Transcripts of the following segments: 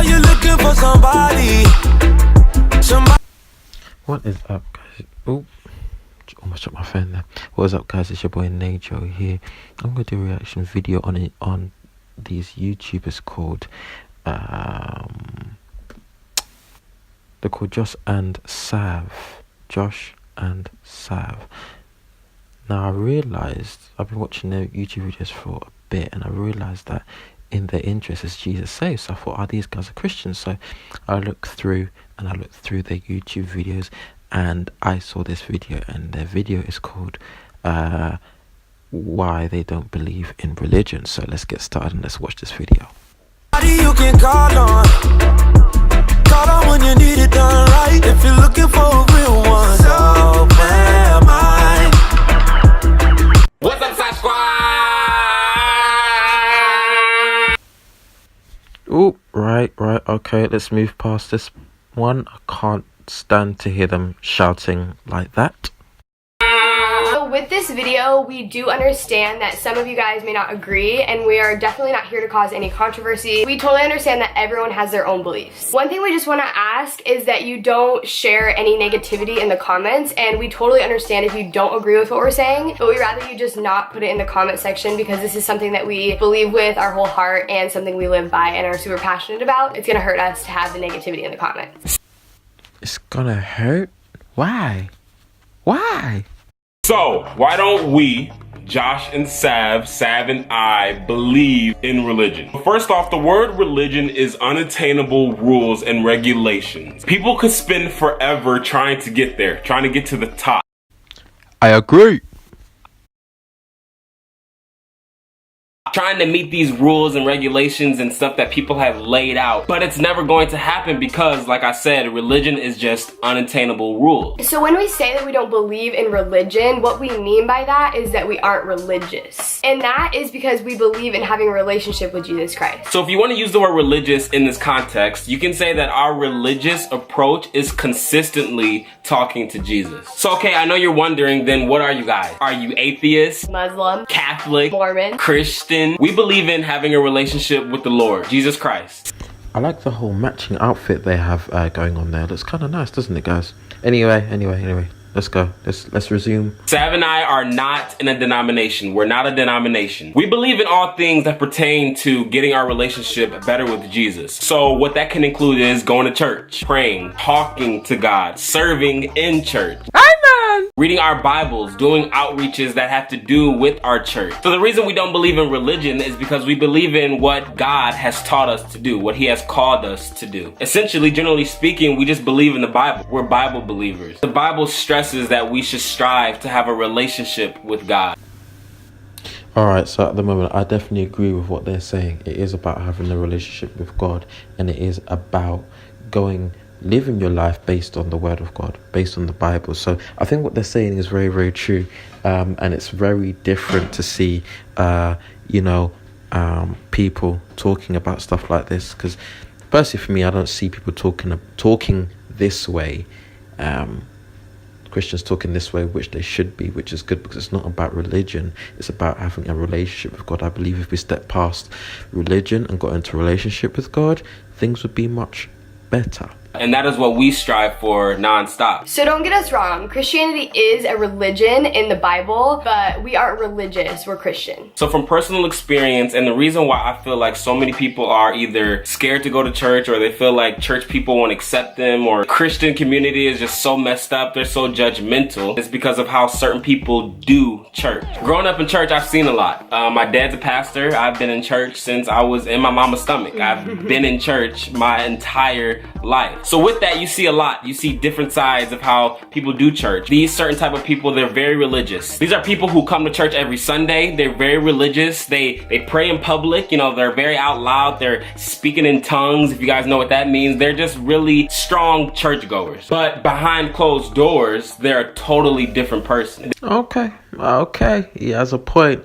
Are you looking for somebody? What is up, guys? Oh, almost shut my phone there. What is up, guys? It's your boy Najo here. I'm gonna do a reaction video on these YouTubers called they're called Josh and Sav. Josh and Sav. Now I realized I've been watching their YouTube videos for a bit, and I realized that in their interest is Jesus saves. So I thought, these guys are Christians. So I looked through their YouTube videos, and I saw this video, and their video is called why they don't believe in religion. So let's get started and let's watch this video. You can call on when you need it done right. If you're looking for a real one, so where am I? What's up, Sasquatch? Oh, right, okay, let's move past this one. I can't stand to hear them shouting like that. So with this video, we do understand that some of you guys may not agree, and we are definitely not here to cause any controversy. We totally understand that everyone has their own beliefs. One thing we just want to ask is that you don't share any negativity in the comments, and we totally understand if you don't agree with what we're saying, but we'd rather you just not put it in the comment section, because this is something that we believe with our whole heart and something we live by and are super passionate about. It's gonna hurt us to have the negativity in the comments. It's gonna hurt? Why? Why? So, why don't we, Josh and Sav and I, believe in religion? First off, the word religion is unattainable rules and regulations. People could spend forever trying to get there, trying to get to the top. I agree. Trying to meet these rules and regulations and stuff that people have laid out, but it's never going to happen because, like I said, religion is just unattainable rules. So when we say that we don't believe in religion, what we mean by that is that we aren't religious. And that is because we believe in having a relationship with Jesus Christ. So if you want to use the word religious in this context, you can say that our religious approach is consistently talking to Jesus. So okay, I know you're wondering, then what are you guys? Are you atheist, Muslim, Catholic, Mormon, Christian? We believe in having a relationship with the Lord, Jesus Christ. I like the whole matching outfit they have going on there. Looks kind of nice, doesn't it, guys? Anyway, let's go. Let's resume. Sav and I are not in a denomination. We're not a denomination. We believe in all things that pertain to getting our relationship better with Jesus. So what that can include is going to church, praying, talking to God, serving in church. Reading our Bibles, doing outreaches that have to do with our church. So the reason we don't believe in religion is because we believe in what God has taught us to do, what He has called us to do. Essentially, generally speaking, we just believe in the Bible. We're Bible believers. The Bible stresses that we should strive to have a relationship with God. Alright, so at the moment, I definitely agree with what they're saying. It is about having a relationship with God, and it is about living your life based on the word of God, based on the Bible. So I think what they're saying is very, very true. And it's very different to see, people talking about stuff like this. Because personally for me, I don't see people talking this way. Christians talking this way, which they should be, which is good, because it's not about religion. It's about having a relationship with God. I believe if we step past religion and got into a relationship with God, things would be much better. And that is what we strive for nonstop. So don't get us wrong, Christianity is a religion in the Bible, but we aren't religious, we're Christian. So from personal experience, and the reason why I feel like so many people are either scared to go to church, or they feel like church people won't accept them, or Christian community is just so messed up, they're so judgmental, is because of how certain people do church. Growing up in church, I've seen a lot. My dad's a pastor. I've been in church since I was in my mama's stomach. I've been in church my entire life. So with that, you see a lot. You see different sides of how people do church. These certain type of people, they're very religious. These are people who come to church every Sunday. They're very religious. They pray in public. You know, they're very out loud. They're speaking in tongues, if you guys know what that means. They're just really strong churchgoers. But behind closed doors, they're a totally different person. Okay. He has a point.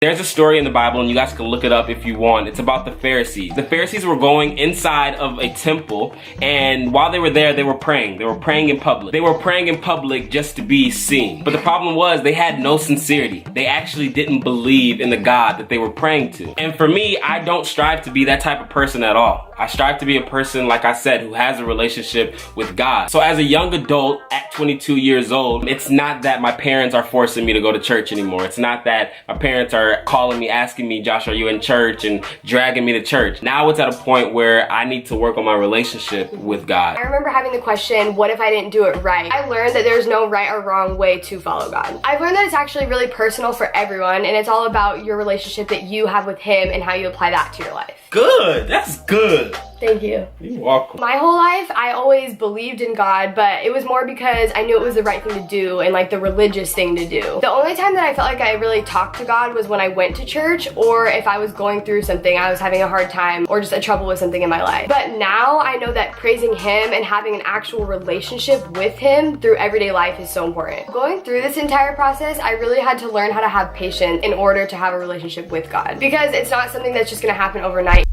There's a story in the Bible, and you guys can look it up if you want. It's about the Pharisees. The Pharisees were going inside of a temple, and while they were there, they were praying. They were praying in public. They were praying in public just to be seen. But the problem was they had no sincerity. They actually didn't believe in the God that they were praying to. And for me, I don't strive to be that type of person at all. I strive to be a person, like I said, who has a relationship with God. So as a young adult at 22 years old, it's not that my parents are forcing me to go to church anymore. It's not that my parents are calling me, asking me, Josh, are you in church, and dragging me to church. Now it's at a point where I need to work on my relationship with God. I remember having the question, what if I didn't do it right? I learned that there's no right or wrong way to follow God. I've learned that it's actually really personal for everyone, and it's all about your relationship that you have with Him and how you apply that to your life. Good, that's good. Thank you. You're welcome. My whole life, I always believed in God, but it was more because I knew it was the right thing to do and like the religious thing to do. The only time that I felt like I really talked to God was when I went to church, or if I was going through something, I was having a hard time or just a trouble with something in my life. But now I know that praising Him and having an actual relationship with Him through everyday life is so important. Going through this entire process, I really had to learn how to have patience in order to have a relationship with God, because it's not something that's just gonna happen overnight.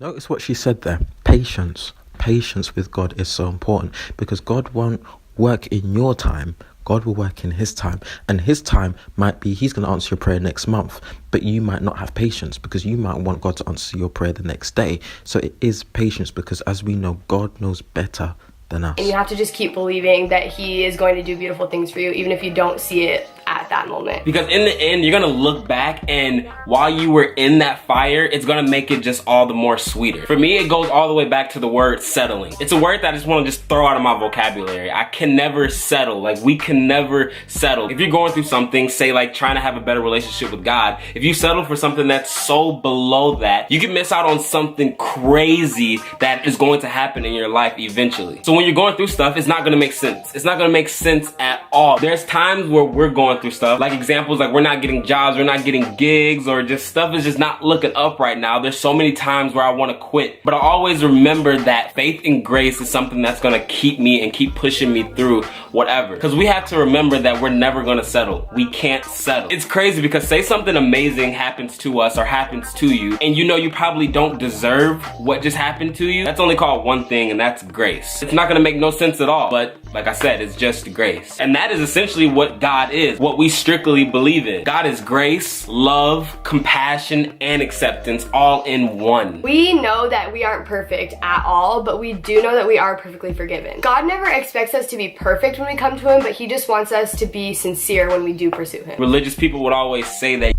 Notice what she said there. Patience. Patience with God is so important, because God won't work in your time. God will work in His time, and His time might be He's going to answer your prayer next month, but you might not have patience because you might want God to answer your prayer the next day. So it is patience, because as we know, God knows better than us. And you have to just keep believing that He is going to do beautiful things for you, even if you don't see it at that moment. Because in the end, you're gonna look back, and while you were in that fire, it's gonna make it just all the more sweeter. For me, it goes all the way back to the word settling. It's a word that I just wanna just throw out of my vocabulary. I can never settle. Like, we can never settle. If you're going through something, say like trying to have a better relationship with God, if you settle for something that's so below that, you can miss out on something crazy that is going to happen in your life eventually. So when you're going through stuff, it's not gonna make sense. It's not gonna make sense at all. There's times where we're going through stuff, like examples like we're not getting jobs, we're not getting gigs, or just stuff is just not looking up right now. There's so many times where I want to quit, but I always remember that faith and grace is something that's going to keep me and keep pushing me through whatever, because we have to remember that we're never going to settle. We can't settle. It's crazy because say something amazing happens to us or happens to you, and you know you probably don't deserve what just happened to you. That's only called one thing, and that's grace. It's not going to make no sense at all, but like I said, it's just grace. And that is essentially what God is, what we strictly believe in. God is grace, love, compassion, and acceptance all in one. We know that we aren't perfect at all, but we do know that we are perfectly forgiven. God never expects us to be perfect when we come to Him, but He just wants us to be sincere when we do pursue Him. Religious people would always say that.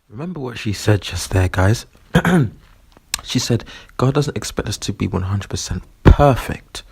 Remember what she said just there, guys? She said, God doesn't expect us to be 100% perfect,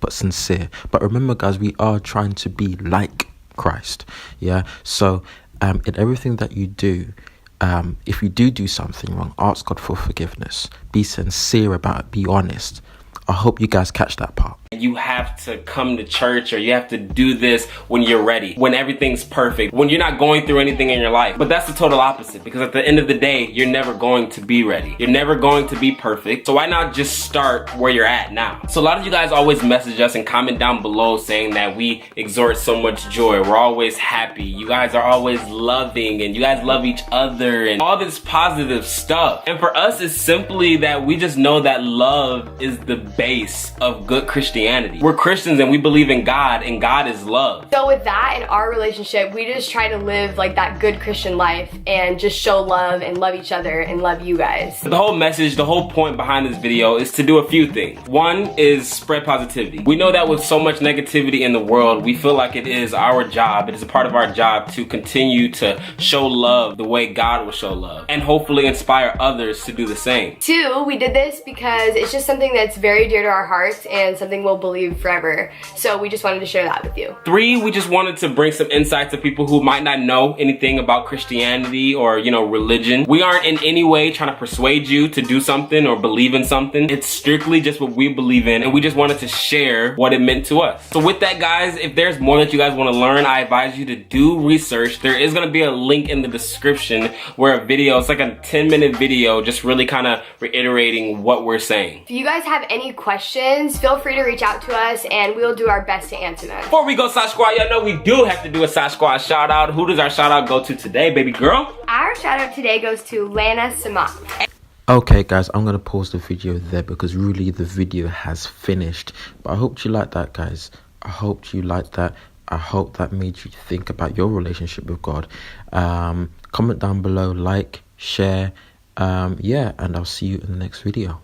but sincere. But remember, guys, we are trying to be like Christ. Yeah. So in everything that you do, if you do something wrong, ask God for forgiveness. Be sincere about it. Be honest. I hope you guys catch that part. You have to come to church, or you have to do this when you're ready, when everything's perfect, when you're not going through anything in your life. But that's the total opposite, because at the end of the day, you're never going to be ready. You're never going to be perfect. So why not just start where you're at now? So a lot of you guys always message us and comment down below saying that we exhort so much joy. We're always happy. You guys are always loving, and you guys love each other, and all this positive stuff. And for us, it's simply that we just know that love is the base of good Christianity. We're Christians, and we believe in God, and God is love. So with that, in our relationship, we just try to live like that good Christian life and just show love and love each other and love you guys. The whole message, the whole point behind this video is to do a few things. One is spread positivity. We know that with so much negativity in the world, we feel like it is our job, it is a part of our job to continue to show love the way God will show love, and hopefully inspire others to do the same. Two, we did this because it's just something that's very dear to our hearts and something we'll believe forever. So we just wanted to share that with you. Three, we just wanted to bring some insight to people who might not know anything about Christianity or, religion. We aren't in any way trying to persuade you to do something or believe in something. It's strictly just what we believe in, and we just wanted to share what it meant to us. So with that, guys, if there's more that you guys want to learn, I advise you to do research. There is going to be a link in the description where a video, it's like a 10-minute video, just really kind of reiterating what we're saying. If you guys have any questions, feel free to reach reach out to us and we'll do our best to answer them. Before we go Sash Squad, y'all know we do have to do a Sash Squad shout out. Who does our shout out go to today, baby girl? Our shout out today goes to Lana Samat. Okay guys, I'm gonna pause the video there because really the video has finished. But I hope you liked that, guys. I hope you liked that. I hope that made you think about your relationship with God. Comment down below, like, share, yeah, and I'll see you in the next video.